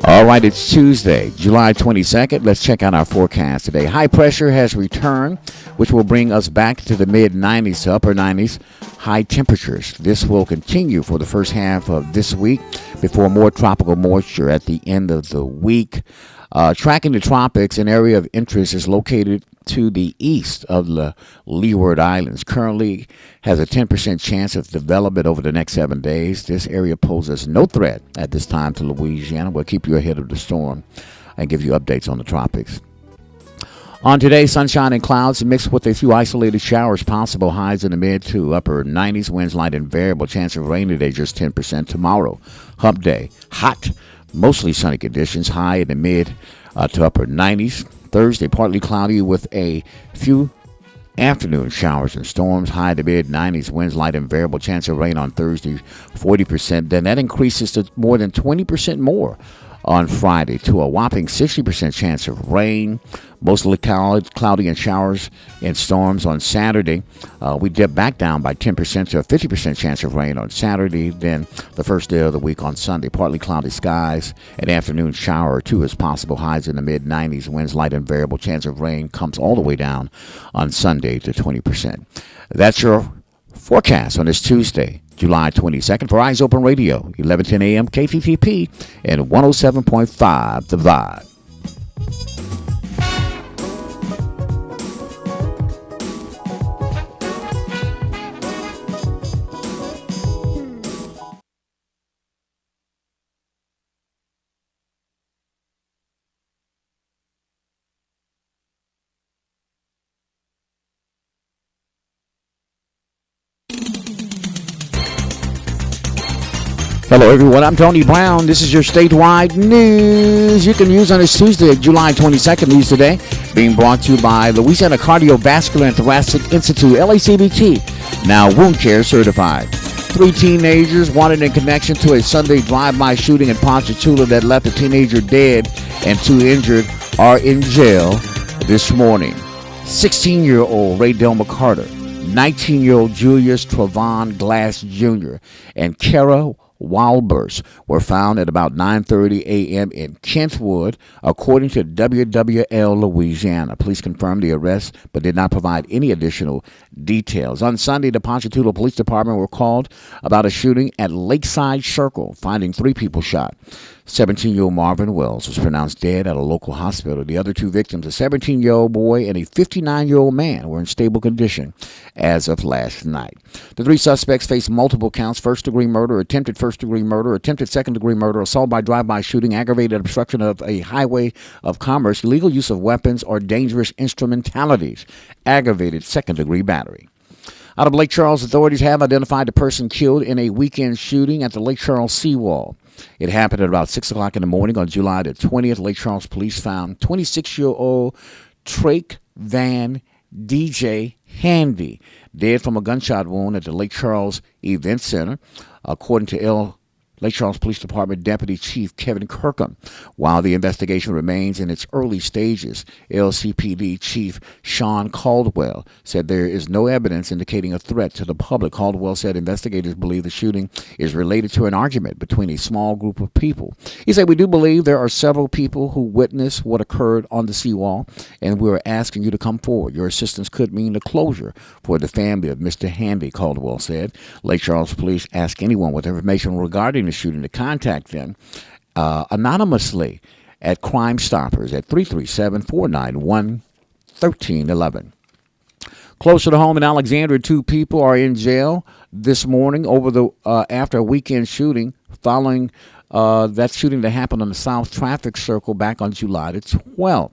All right, it's Tuesday, July 22nd. Let's check out our forecast today. High pressure has returned, which will bring us back to the mid 90s to upper 90s. High temperatures. This will continue for the first half of this week before more tropical moisture at the end of the week. Tracking the tropics, an area of interest is located to the east of the Leeward Islands. Currently has a 10% chance of development over the next 7 days. This area poses no threat at this time to Louisiana. We'll keep you ahead of the storm and give you updates on the tropics. On today, sunshine and clouds mixed with a few isolated showers possible. Highs in the mid to upper 90s. Winds light and variable. Chance of rain today just 10%. Tomorrow, hump day. Hot, mostly sunny conditions. High in the mid to upper 90s. Thursday, partly cloudy with a few afternoon showers and storms. High to mid 90s. Winds light and variable. Chance of rain on Thursday, 40%. Then that increases to more than 20% more on Friday to a whopping 60% chance of rain. Mostly cloudy and showers and storms on Saturday. We dip back down by 10% to a 50% chance of rain on Saturday. Then the first day of the week on Sunday, partly cloudy skies. An afternoon shower or two is possible. Highs in the mid 90s. Winds light and variable. Chance of rain comes all the way down on Sunday to 20%. That's your forecast on this Tuesday, July 22nd, for Eyes Open Radio, 1110 a.m. KTTP and 107.5 The Vibe. Hello, everyone. I'm Tony Brown. This is your statewide news you can use on this Tuesday, July 22nd. News today being brought to you by Louisiana Cardiovascular and Thoracic Institute, LACVT, now wound care certified. 3 teenagers wanted in connection to a Sunday drive-by shooting in Ponchatoula that left a teenager dead and 2 injured are in jail this morning. 16-year-old Ray Delma Carter, 19-year-old Julius Travon Glass Jr., and Kara Walbers were found at about 9:30 a.m. in Kentwood, according to WWL Louisiana. Police confirmed the arrest but did not provide any additional details. On Sunday, the Ponchatoula Police Department were called about a shooting at Lakeside Circle, finding 3 people shot. 17-year-old Marvin Wells was pronounced dead at a local hospital. The other 2 victims, a 17-year-old boy and a 59-year-old man, were in stable condition as of last night. The 3 suspects face multiple counts: first-degree murder, attempted first-degree murder, attempted second-degree murder, assault by drive-by shooting, aggravated obstruction of a highway of commerce, illegal use of weapons or dangerous instrumentalities, aggravated second-degree battery. Out of Lake Charles, authorities have identified the person killed in a weekend shooting at the Lake Charles seawall. It happened at about 6 o'clock in the morning on July the 20th. Lake Charles police found 26-year-old Trake Van DJ Handy dead from a gunshot wound at the Lake Charles Event Center, according to Lake Charles Police Department Deputy Chief Kevin Kirkham. While the investigation remains in its early stages, LCPD Chief Sean Caldwell said there is no evidence indicating a threat to the public. Caldwell said investigators believe the shooting is related to an argument between a small group of people. He said, "We do believe there are several people who witnessed what occurred on the seawall, and we're asking you to come forward. Your assistance could mean the closure for the family of Mr. Handy," Caldwell said. Lake Charles Police ask anyone with information regarding the shooting to contact them anonymously at Crime Stoppers at 337-491-1311. Closer to home in Alexandria, 2 people are in jail this morning after a weekend shooting following that shooting that happened on the South Traffic Circle back on July the 12th.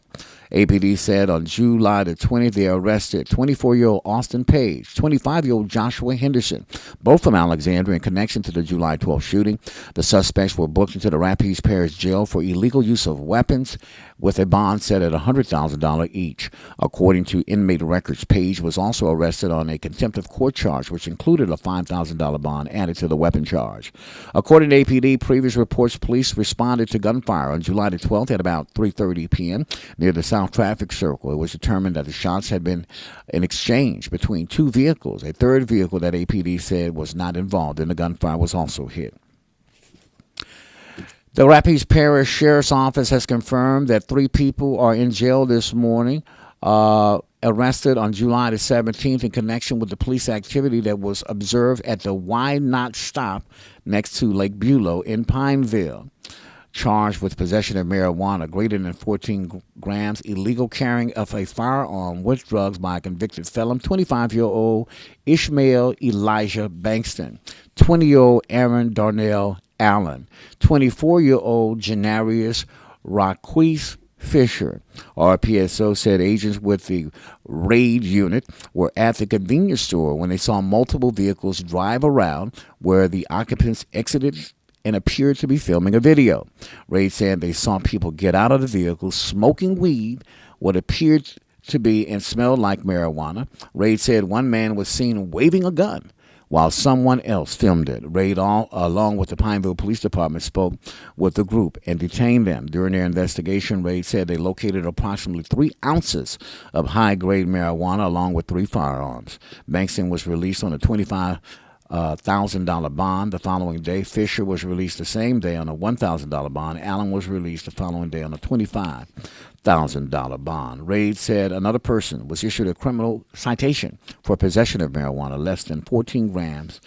APD said on July the 20th they arrested 24-year-old Austin Page, 25-year-old Joshua Henderson, both from Alexandria, in connection to the July 12th shooting. The suspects were booked into the Rapides Parish Jail for illegal use of weapons with a bond set at $100,000 each. According to inmate records, Page was also arrested on a contempt of court charge, which included a $5,000 bond added to the weapon charge. According to APD, previous reports, police responded to gunfire on July the 12th at about 3:30 p.m. near the South Traffic Circle. It was determined that the shots had been an exchange between 2 vehicles. A third vehicle that APD said was not involved in the gunfire was also hit. The Rapides Parish Sheriff's Office has confirmed that 3 people are in jail this morning, arrested on July the 17th in connection with the police activity that was observed at the Why Not Stop next to Lake Bulow in Pineville. Charged with possession of marijuana greater than 14 grams, illegal carrying of a firearm with drugs by a convicted felon, 25-year-old Ishmael Elijah Bankston, 20-year-old Aaron Darnell Allen, 24-year-old Janarius Raquise Fisher. RPSO said agents with the raid unit were at the convenience store when they saw multiple vehicles drive around where the occupants exited and appeared to be filming a video. Raid said they saw people get out of the vehicles smoking weed, what appeared to be and smelled like marijuana. Raid said one man was seen waving a gun while someone else filmed it. Raid, along with the Pineville Police Department, spoke with the group and detained them. During their investigation, Raid said they located approximately 3 ounces of high-grade marijuana along with 3 firearms. Bankston was released on a $25,000 bond the following day. Fisher was released the same day on a $1,000 bond. Allen was released the following day on a $25,000 bond. Raid said another person was issued a criminal citation for possession of marijuana less than 14 grams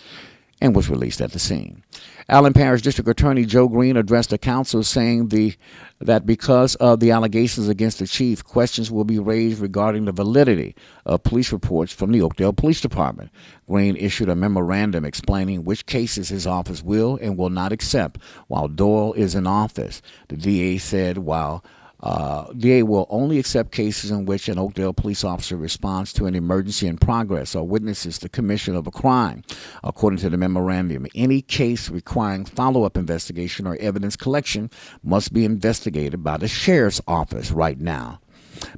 and was released at the scene. Allen Parish District Attorney Joe Green addressed the council, saying that because of the allegations against the chief, questions will be raised regarding the validity of police reports from the Oakdale Police Department. Green issued a memorandum explaining which cases his office will and will not accept while Doyle is in office. The DA said DA will only accept cases in which an Oakdale police officer responds to an emergency in progress or witnesses the commission of a crime. According to the memorandum, any case requiring follow-up investigation or evidence collection must be investigated by the sheriff's office right now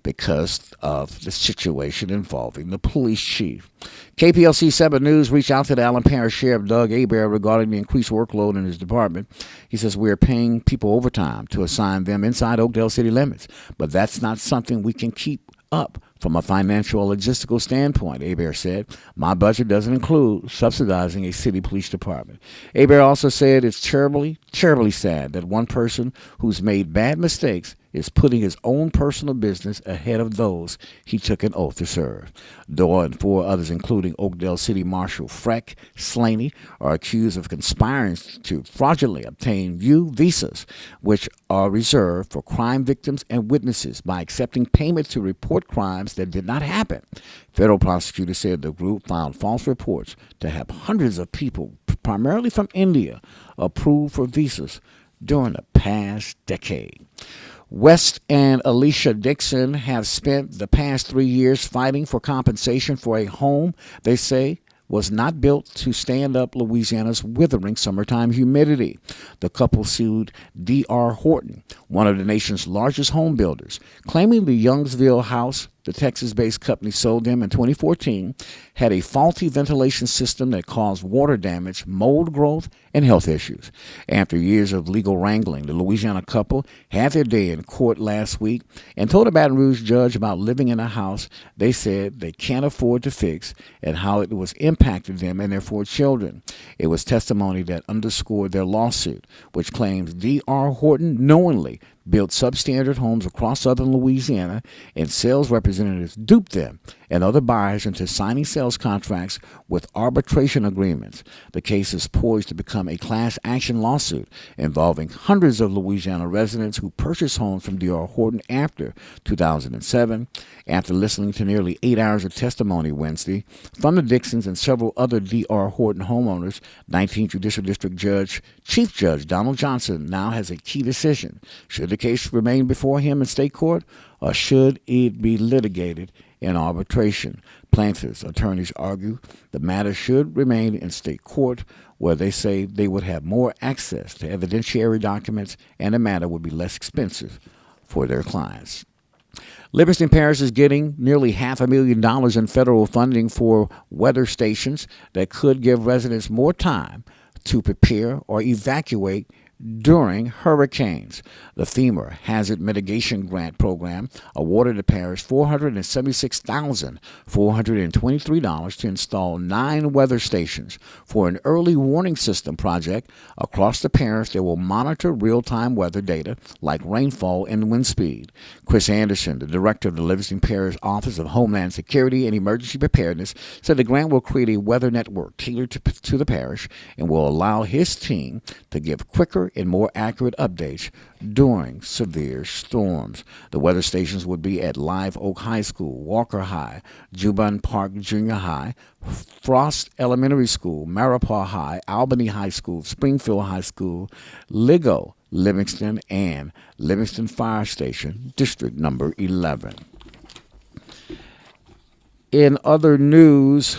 because of the situation involving the police chief. KPLC 7 News reached out to the Allen Parish Sheriff Doug Hebert regarding the increased workload in his department. He says, "We are paying people overtime to assign them inside Oakdale city limits, but that's not something we can keep up from a financial or logistical standpoint," Hebert said. "My budget doesn't include subsidizing a city police department." Hebert also said it's terribly, terribly sad that one person who's made bad mistakes is putting his own personal business ahead of those he took an oath to serve. Doyle and 4 others, including Oakdale City Marshal Freck Slaney, are accused of conspiring to fraudulently obtain U visas, which are reserved for crime victims and witnesses, by accepting payment to report crimes that did not happen. Federal prosecutors said the group filed false reports to have hundreds of people, primarily from India, approved for visas during the past decade. West and Alicia Dixon have spent the past 3 years fighting for compensation for a home they say was not built to stand up Louisiana's withering summertime humidity. The couple sued D.R. Horton, one of the nation's largest home builders, claiming the Youngsville house the Texas-based company sold them in 2014 had a faulty ventilation system that caused water damage, mold growth, and health issues. After years of legal wrangling, the Louisiana couple had their day in court last week and told a Baton Rouge judge about living in a house they said they can't afford to fix and how it was impacted them and their 4 children. It was testimony that underscored their lawsuit, which claims D.R. Horton knowingly built substandard homes across southern Louisiana, and sales representatives duped them and other buyers into signing sales contracts with arbitration agreements. The case is poised to become a class action lawsuit involving hundreds of Louisiana residents who purchased homes from D.R. Horton after 2007. After listening to nearly 8 hours of testimony Wednesday from the Dixons and several other D.R. Horton homeowners, 19th Judicial District Chief Judge Donald Johnson now has a key decision. Should the case remain before him in state court, or should it be litigated in arbitration? Plaintiffs' attorneys argue the matter should remain in state court, where they say they would have more access to evidentiary documents and the matter would be less expensive for their clients. Livingston Parish is getting nearly $500,000 in federal funding for weather stations that could give residents more time to prepare or evacuate during hurricanes. The FEMA Hazard Mitigation Grant Program awarded the parish $476,423 to install 9 weather stations for an early warning system project across the parish that will monitor real-time weather data like rainfall and wind speed. Chris Anderson, the director of the Livingston Parish Office of Homeland Security and Emergency Preparedness, said the grant will create a weather network tailored to the parish and will allow his team to give quicker and more accurate updates during severe storms. The weather stations would be at Live Oak High School, Walker High, Juban Park Junior High, Frost Elementary School, Marapaugh High, Albany High School, Springfield High School, Ligo, Livingston, and Livingston Fire Station, District Number 11. In other news,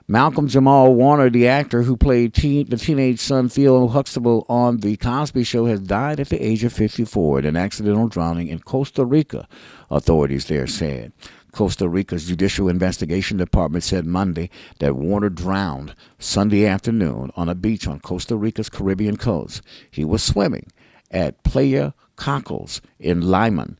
Malcolm Jamal Warner, the actor who played the teenage son Theo Huxtable on The Cosby Show, has died at the age of 54 in an accidental drowning in Costa Rica, authorities there said. Costa Rica's Judicial Investigation Department said Monday that Warner drowned Sunday afternoon on a beach on Costa Rica's Caribbean coast. He was swimming at Playa Cockles in Limon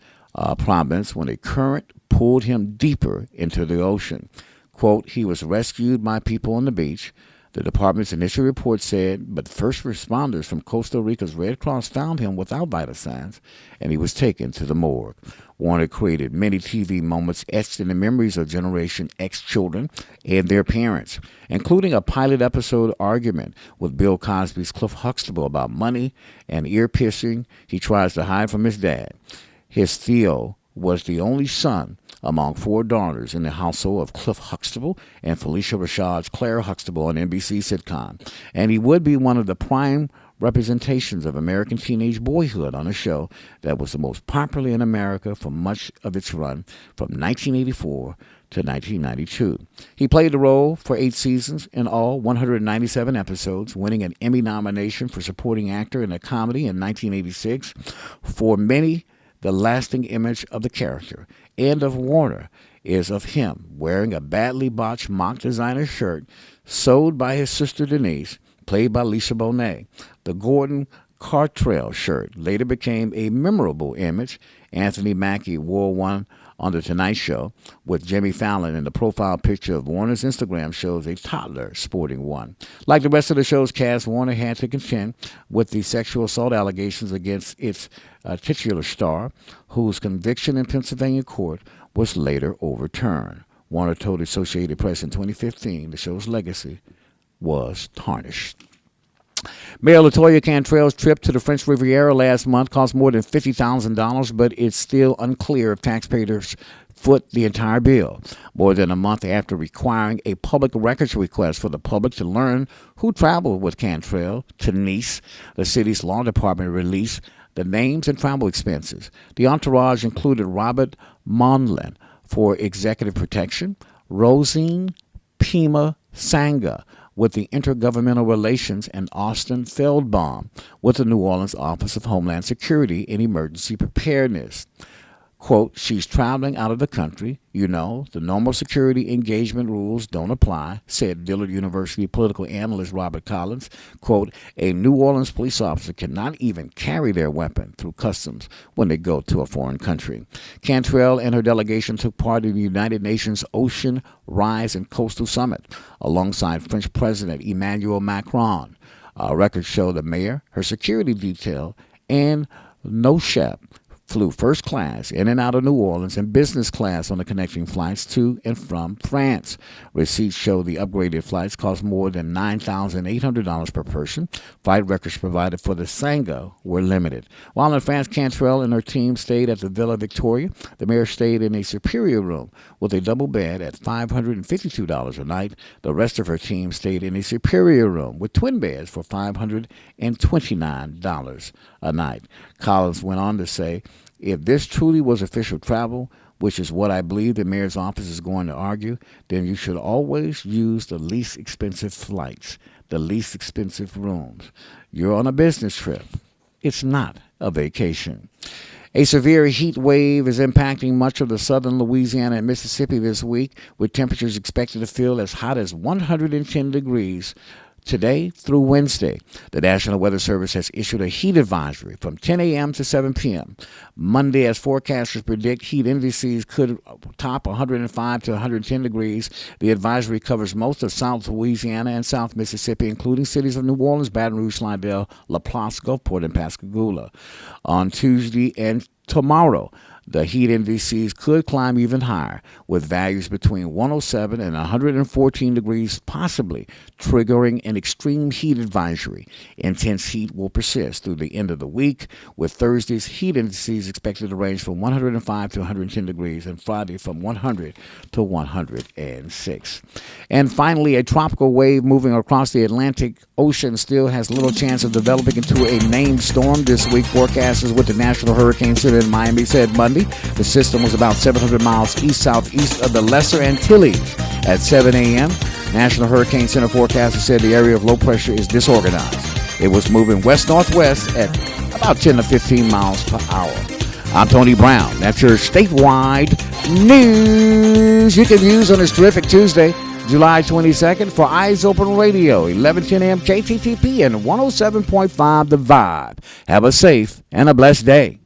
province when a current pulled him deeper into the ocean. Quote, he was rescued by people on the beach. The department's initial report said, but first responders from Costa Rica's Red Cross found him without vital signs, and he was taken to the morgue. Warner created many TV moments etched in the memories of Generation X children and their parents, including a pilot episode argument with Bill Cosby's Cliff Huxtable about money and ear piercing he tries to hide from his dad. His Theo was the only son among 4 daughters in the household of Cliff Huxtable and Felicia Rashad's Claire Huxtable on NBC sitcom, and he would be one of the prime representations of American teenage boyhood on a show that was the most popular in America for much of its run from 1984 to 1992. He played the role for 8 seasons in all 197 episodes, winning an Emmy nomination for supporting actor in a comedy in 1986. For many, the lasting image of the character and of Warner is of him wearing a badly botched mock designer shirt sewed by his sister Denise, played by Lisa Bonet. The Gordon Cartrell shirt later became a memorable image. Anthony Mackie wore one on The Tonight Show with Jimmy Fallon, and the profile picture of Warner's Instagram shows a toddler sporting one. Like the rest of the show's cast, Warner had to contend with the sexual assault allegations against its titular star, whose conviction in Pennsylvania court was later overturned. Warner told Associated Press in 2015 the show's legacy was tarnished. Mayor LaToya Cantrell's trip to the French Riviera last month cost more than $50,000, but it's still unclear if taxpayers foot the entire bill. More than a month after requiring a public records request for the public to learn who traveled with Cantrell to Nice, the city's law department released the names and travel expenses. The entourage included Robert Monlin for executive protection, Rosine Pima Sanga with the Intergovernmental Relations, and Austin Feldbaum with the New Orleans Office of Homeland Security and Emergency Preparedness. Quote, she's traveling out of the country. You know, the normal security engagement rules don't apply, said Dillard University political analyst Robert Collins. Quote, a New Orleans police officer cannot even carry their weapon through customs when they go to a foreign country. Cantrell and her delegation took part in the United Nations Ocean, Rise, and Coastal Summit alongside French President Emmanuel Macron. Records show the mayor, her security detail, and NOSHAP flew first class in and out of New Orleans and business class on the connecting flights to and from France. Receipts show the upgraded flights cost more than $9,800 per person. Flight records provided for the Sanga were limited. While in France, Cantrell and her team stayed at the Villa Victoria. The mayor stayed in a superior room with a double bed at $552 a night. The rest of her team stayed in a superior room with twin beds for $529 a night. Collins went on to say, if this truly was official travel, which is what I believe the mayor's office is going to argue, then you should always use the least expensive flights, the least expensive rooms. You're on a business trip. It's not a vacation. A severe heat wave is impacting much of the southern Louisiana and Mississippi this week, with temperatures expected to feel as hot as 110 degrees today through Wednesday. The National Weather Service has issued a heat advisory from 10 a.m. to 7 p.m. Monday, as forecasters predict, heat indices could top 105 to 110 degrees. The advisory covers most of South Louisiana and South Mississippi, including cities of New Orleans, Baton Rouge, Slidell, LaPlace, Gulfport, and Pascagoula. On Tuesday and tomorrow, the heat indices could climb even higher, with values between 107 and 114 degrees, possibly triggering an extreme heat advisory. Intense heat will persist through the end of the week, with Thursday's heat indices expected to range from 105 to 110 degrees, and Friday from 100 to 106. And finally, a tropical wave moving across the Atlantic Ocean still has little chance of developing into a named storm this week. Forecasters with the National Hurricane Center in Miami said Monday the system was about 700 miles east-southeast of the Lesser Antilles. At 7 a.m., National Hurricane Center forecasters said the area of low pressure is disorganized. It was moving west-northwest at about 10 to 15 miles per hour. I'm Tony Brown. That's your statewide news you can use on this terrific Tuesday, July 22nd, for Eyes Open Radio, 1110 a.m. KTTP and 107.5 The Vibe. Have a safe and a blessed day.